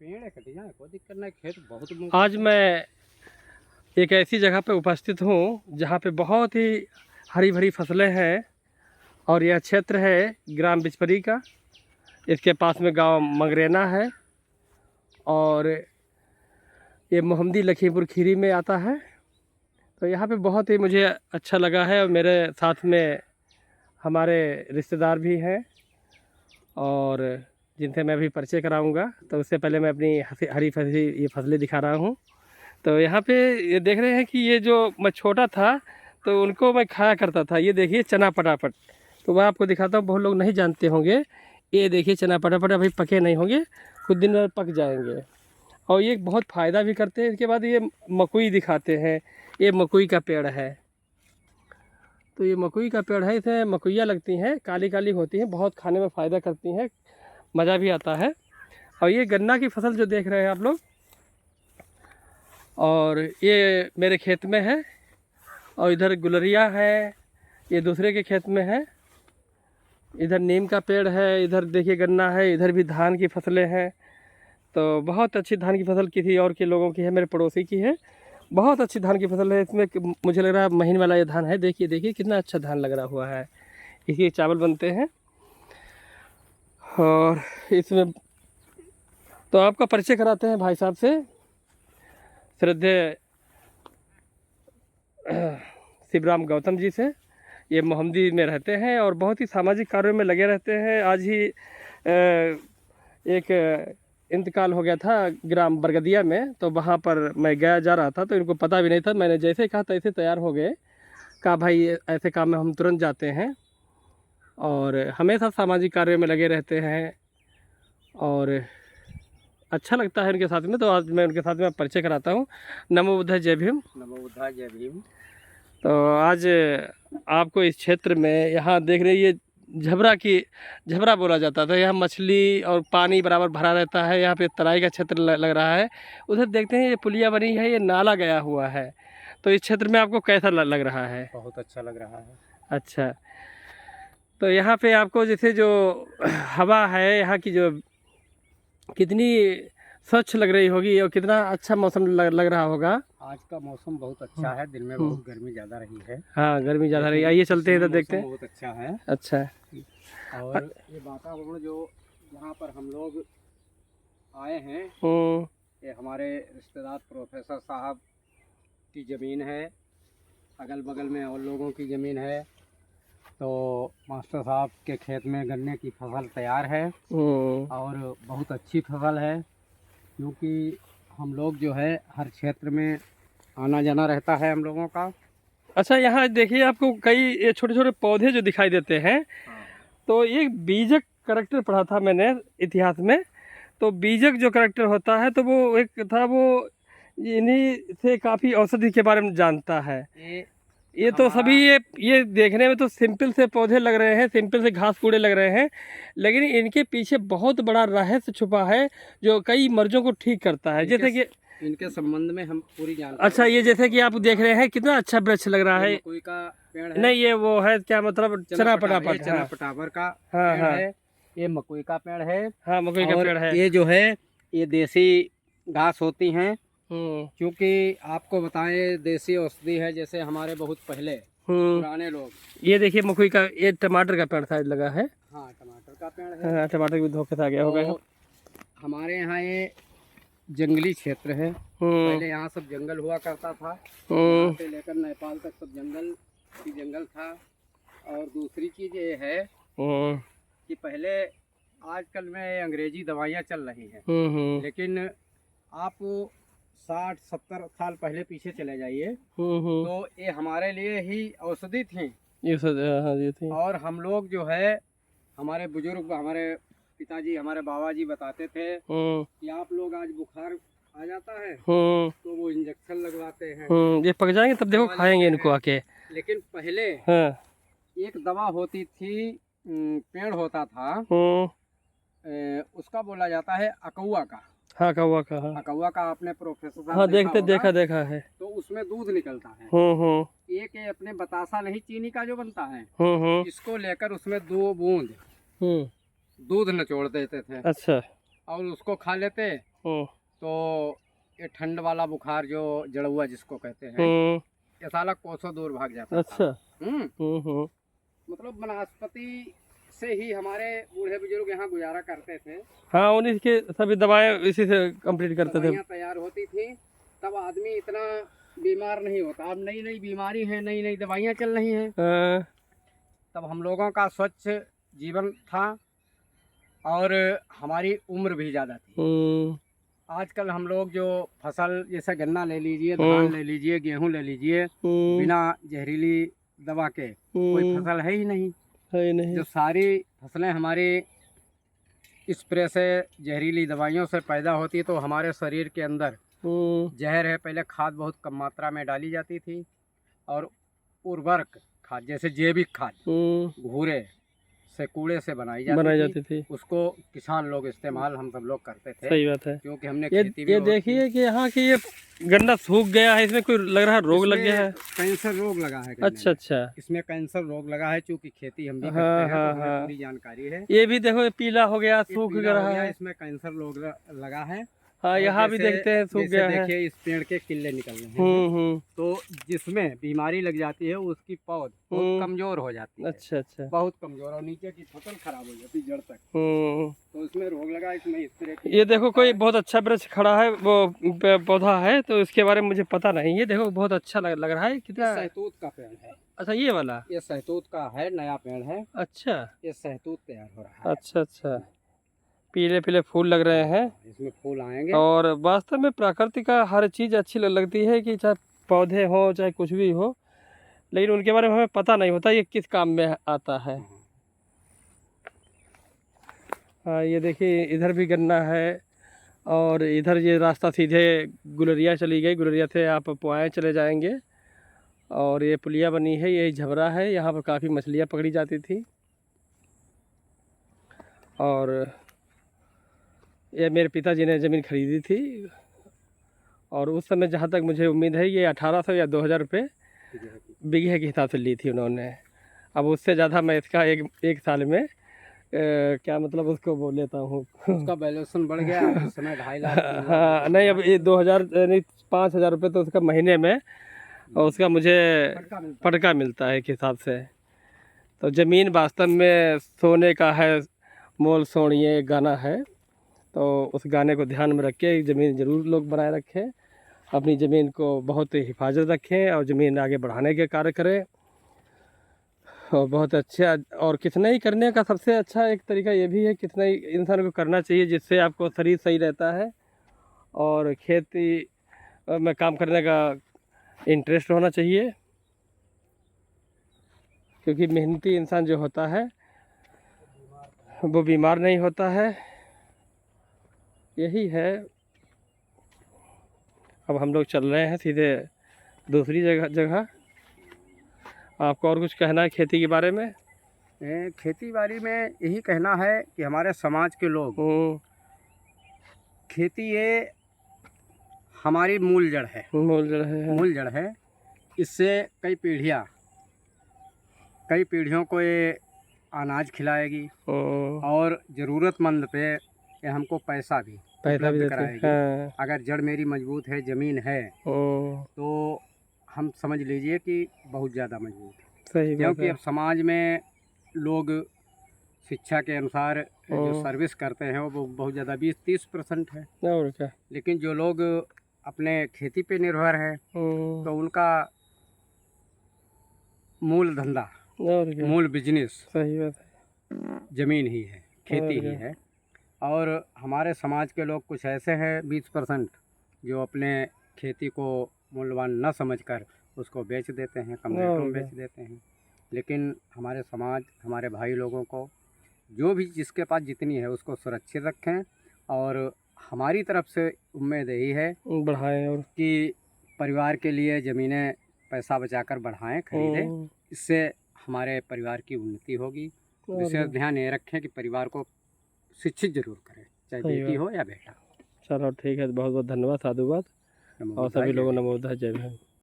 पेड़ कट जाए कोई दिक्कत नहीं, खेत बहुत। आज मैं एक ऐसी जगह पे उपस्थित हूँ जहाँ पे बहुत ही हरी भरी फसलें हैं और यह क्षेत्र है ग्राम बिचपरी का। इसके पास में गांव मंगरेना है और ये मोहम्मदी लखीमपुर खीरी में आता है। तो यहाँ पे बहुत ही मुझे अच्छा लगा है और मेरे साथ में हमारे रिश्तेदार भी हैं और जिनसे मैं अभी परिचय कराऊंगा। तो उससे पहले मैं अपनी हरी भरी ये फसलें दिखा रहा हूँ। तो यहाँ पे ये देख रहे हैं कि ये जो मैं छोटा था तो उनको मैं खाया करता था। ये देखिए चना पटापट, तो मैं आपको दिखाता हूँ, बहुत लोग नहीं जानते होंगे। ये देखिए चना पटापट अभी पके नहीं होंगे, कुछ दिन में पक जाएंगे और ये बहुत फ़ायदा भी करते हैं। इसके बाद ये मकोई दिखाते हैं, ये मकोई का पेड़ है। तो ये मकोई का पेड़ है, इसमें मकोइयाँ लगती हैं, काली काली होती हैं, बहुत खाने में फ़ायदा करती हैं, मज़ा भी आता है। और ये गन्ना की फसल जो देख रहे हैं आप लोग, और ये मेरे खेत में है और इधर गुलरिया है, ये दूसरे के खेत में है। इधर नीम का पेड़ है, इधर देखिए गन्ना है, इधर भी धान की फसलें हैं। तो बहुत अच्छी धान की फसल किसी और के लोगों की है, मेरे पड़ोसी की है। बहुत अच्छी धान की फसल है। इसमें मुझे लग रहा है महीन वाला ये धान है। देखिए देखिए कितना अच्छा धान लग रहा हुआ है, इसके चावल बनते हैं। और इसमें तो आपका परिचय कराते हैं भाई साहब से, श्रद्धेय शिवराम गौतम जी से। ये मोहम्मदी में रहते हैं और बहुत ही सामाजिक कार्यों में लगे रहते हैं। आज ही एक इंतकाल हो गया था ग्राम बरगदिया में, तो वहाँ पर मैं गया जा रहा था तो इनको पता भी नहीं था। मैंने जैसे कहा तैसे तैयार हो गए, कहा भाई ऐसे काम में हम तुरंत जाते हैं और हमेशा सामाजिक कार्यों में लगे रहते हैं और अच्छा लगता है उनके साथ में। तो आज मैं उनके साथ में परिचय कराता हूँ। नमो बुद्धाय जय भीम। नमो बुद्धाय जय भीम। तो आज आपको इस क्षेत्र में यहाँ देख रहे ये झबरा बोला जाता था। यहाँ मछली और पानी बराबर भरा रहता है। यहाँ पे तराई का क्षेत्र लग रहा है। उधर देखते हैं ये पुलिया बनी है, ये नाला गया हुआ है। तो इस क्षेत्र में आपको कैसा लग रहा है? बहुत अच्छा लग रहा है। अच्छा, तो यहाँ पे आपको जैसे जो हवा है यहाँ की, जो कितनी स्वच्छ लग रही होगी और कितना अच्छा मौसम लग रहा होगा। आज का मौसम बहुत अच्छा है, दिन में बहुत गर्मी ज़्यादा रही है। हाँ, गर्मी ज़्यादा रही है। आइए चलते हैं इधर देखते हैं। बहुत अच्छा है। अच्छा, और ये वातावरण जो यहाँ पर हम लोग आए हैं, ये हमारे रिश्तेदार प्रोफेसर साहब की ज़मीन है, अगल बगल में और लोगों की ज़मीन है। तो मास्टर साहब के खेत में गन्ने की फसल तैयार है और बहुत अच्छी फसल है, क्योंकि हम लोग जो है हर क्षेत्र में आना जाना रहता है हम लोगों का। अच्छा, यहाँ देखिए आपको कई ये छोटे छोटे पौधे जो दिखाई देते हैं। तो ये बीजक करैक्टर पढ़ा था मैंने इतिहास में। तो बीजक जो करैक्टर होता है तो वो एक था, वो इन्हीं से काफ़ी औषधि के बारे में जानता है। ये तो सभी ये देखने में तो सिंपल से पौधे लग रहे हैं, सिंपल से घास कूड़े लग रहे हैं, लेकिन इनके पीछे बहुत बड़ा रहस्य छुपा है जो कई मर्जों को ठीक करता है। जैसे कि इनके संबंध में हम पूरी जानकारी। अच्छा, ये जैसे कि आप देख रहे हैं कितना अच्छा वृक्ष लग रहा है। मकोई का पेड़ है। नहीं, ये वो है क्या मतलब, चना पटापट, चना पटावर का हाँ पेड़ है। ये मकोई का पेड़ है। हाँ, मकोई का पेड़ है। ये जो है ये देसी घास होती हैं, क्योंकि आपको बताएं देसी औषधि है। जैसे हमारे बहुत पहले पुराने लोग, ये देखिए मकोई का, ये टमाटर का पेड़ शायद लगा है। हाँ, टमाटर का पेड़ है। हाँ, टमाटर भी धोखे से आ गया होगा। हमारे यहाँ ये जंगली क्षेत्र है। पहले यहाँ सब जंगल हुआ करता था, यहाँ से लेकर नेपाल तक सब जंगल था। और दूसरी चीज ये है कि पहले आजकल में अंग्रेजी दवाइयाँ चल रही हैं, लेकिन आप 60-70 साल पहले पीछे चले जाइए तो ये हमारे लिए ही औषधि थी। ये थी। और हम लोग जो है, हमारे बुजुर्ग, हमारे पिताजी, हमारे बाबा जी बताते थे कि आप लोग आज बुखार आ जाता है तो वो इंजेक्शन लगवाते हैं। ये पक जाएंगे तब देखो खाएंगे इनको आके। लेकिन पहले एक दवा होती थी, पेड़ होता था, उसका बोला जाता है अकौआ का। हाँ, कौवा का। हाँ, अकौआ का आपने प्रोफेसर साहब हाँ, देखा है। तो उसमें दूध निकलता है। एक ये अपने बतासा नहीं, चीनी का जो बनता है, इसको लेकर उसमें 2 बूंद दूध निचोड़ देते थे। अच्छा। और उसको खा लेते तो ये ठंड वाला बुखार जो जड़ुआ जिसको कहते हैं, ये साला कोसों दूर भाग जाता अच्छा। था। मतलब वनस्पति से ही हमारे बूढ़े बुजुर्ग यहाँ गुजारा करते थे। हाँ, उन्हीं के सभी दवाएं इसी से कंप्लीट करते थे। दवाइयाँ तैयार होती थी, तब आदमी इतना बीमार नहीं होता। अब नई नई बीमारी है, नई नई दवाइयाँ चल रही हैं। तब हम लोगों का स्वच्छ जीवन था और हमारी उम्र भी ज़्यादा थी। आजकल हम लोग जो फसल, जैसे गन्ना ले लीजिए, धान ले लीजिए, गेहूं ले लीजिए, बिना जहरीली दवा के कोई फसल है ही नहीं। जो सारी फसलें हमारी स्प्रे से, जहरीली दवाइयों से पैदा होती, तो हमारे शरीर के अंदर जहर है। पहले खाद बहुत कम मात्रा में डाली जाती थी और उर्वरक खाद जैसे जैविक खाद घूरे से, कूड़े से बनाई जाती थी। उसको किसान लोग इस्तेमाल हम सब लोग करते थे। सही बात है, क्योंकि हमने खेती भी ये देखिए कि यहाँ की ये गन्ना सूख गया है, इसमें कोई लग रहा है रोग लग गया है। कैंसर रोग लगा है। अच्छा अच्छा, इसमें कैंसर रोग लगा है। चूंकि खेती हम भी करते हैं, तो हमें पूरी जानकारी है। ये भी देखो, ये पीला हो गया, सूख रहा है, इसमें कैंसर रोग लगा है। हाँ, यहाँ भी देखते हैं सूख गया है। देखिए, इस पेड़ के किले निकल रहे हैं। तो जिसमें बीमारी लग जाती है, उसकी पौध बहुत कमजोर हो जाती है। अच्छा अच्छा, बहुत कमजोर, और नीचे की फसल खराब हो जाती है जड़ तक। तो इसमें रोग लगा। इसमें इस तरह की, ये देखो कोई बहुत अच्छा वृक्ष खड़ा है, वो पौधा है, तो इसके बारे में मुझे पता नहीं। ये देखो बहुत अच्छा लग रहा है। कितना? सहतूत का पेड़ है। अच्छा, ये वाला? ये सहतूत का है, नया पेड़ है। अच्छा, ये सहतूत तैयार हो रहा है। अच्छा अच्छा, पीले पीले फूल लग रहे हैं। इसमें फूल आएंगे। और वास्तव में प्रकृति का हर चीज़ अच्छी लगती है, कि चाहे पौधे हो चाहे कुछ भी हो, लेकिन उनके बारे में हमें पता नहीं होता ये किस काम में आता है। हाँ, ये देखिए इधर भी गन्ना है, और इधर ये रास्ता सीधे गुलरिया चली गई। गुलरिया से आप पुआएँ चले जाएंगे, और ये पुलिया बनी है, यही झबरा है। यहाँ पर काफ़ी मछलियाँ पकड़ी जाती थी। और ये मेरे पिताजी ने ज़मीन खरीदी थी, और उस समय जहाँ तक मुझे उम्मीद है, ये 1800 या 2000 रुपये बीघे के हिसाब से ली थी उन्होंने। अब उससे ज़्यादा मैं इसका एक साल में क्या मतलब उसको बोल लेता हूँ, उसका वैल्यूएशन बढ़ गया इस समय 2.5 लाख। हाँ नहीं, अब ये 2000 नहीं 5000 रुपये तो उसका महीने में, और उसका मुझे पटका मिलता है एक हिसाब से। तो ज़मीन वास्तव में सोने का है, मोल सोनिए गाना है। तो उस गाने को ध्यान में रख के ज़मीन ज़रूर लोग बनाए रखें, अपनी ज़मीन को बहुत हिफाजत रखें, और ज़मीन आगे बढ़ाने के कार्य करें। और बहुत अच्छा, और कितना ही करने का सबसे अच्छा एक तरीका ये भी है, कितना ही इंसान को करना चाहिए, जिससे आपको शरीर सही रहता है, और खेती में काम करने का इंटरेस्ट होना चाहिए। क्योंकि मेहनती इंसान जो होता है वो बीमार नहीं होता है। यही है। अब हम लोग चल रहे हैं सीधे दूसरी जगह। आपको और कुछ कहना है खेती के बारे में? खेती बाड़ी में यही कहना है कि हमारे समाज के लोग, खेती ये हमारी मूल जड़ है। मूल जड़ है। इससे कई पीढ़ियों को ये अनाज खिलाएगी, और ज़रूरतमंद पे ये हमको पैसा भी कराएगी। अगर जड़ मेरी मजबूत है, ज़मीन है, तो हम समझ लीजिए कि बहुत ज़्यादा मजबूत है। क्योंकि अब समाज में लोग शिक्षा के अनुसार जो सर्विस करते हैं वो बहुत ज़्यादा 20-30% है। और क्या? लेकिन जो लोग अपने खेती पे निर्भर है, तो उनका मूल धंधा, मूल बिजनेस, सही बात है, ज़मीन ही है, खेती ही है। और हमारे समाज के लोग कुछ ऐसे हैं 20% जो अपने खेती को मूल्यवान न समझकर उसको बेच देते हैं, कम रेटों में बेच देते हैं। लेकिन हमारे समाज, हमारे भाई लोगों को, जो भी जिसके पास जितनी है उसको सुरक्षित रखें। और हमारी तरफ से उम्मीद यही है बढ़ाएं, और कि परिवार के लिए ज़मीनें पैसा बचाकर बढ़ाएं, खरीदें। इससे हमारे परिवार की उन्नति होगी। विशेष ध्यान ये रखें कि परिवार को शिक्षित जरूर करें, चाहे बेटी हो या बेटा। चलो ठीक है, बहुत बहुत धन्यवाद, साधुवाद, और सभी लोगों ने नमो बुद्धाय, जय भीम।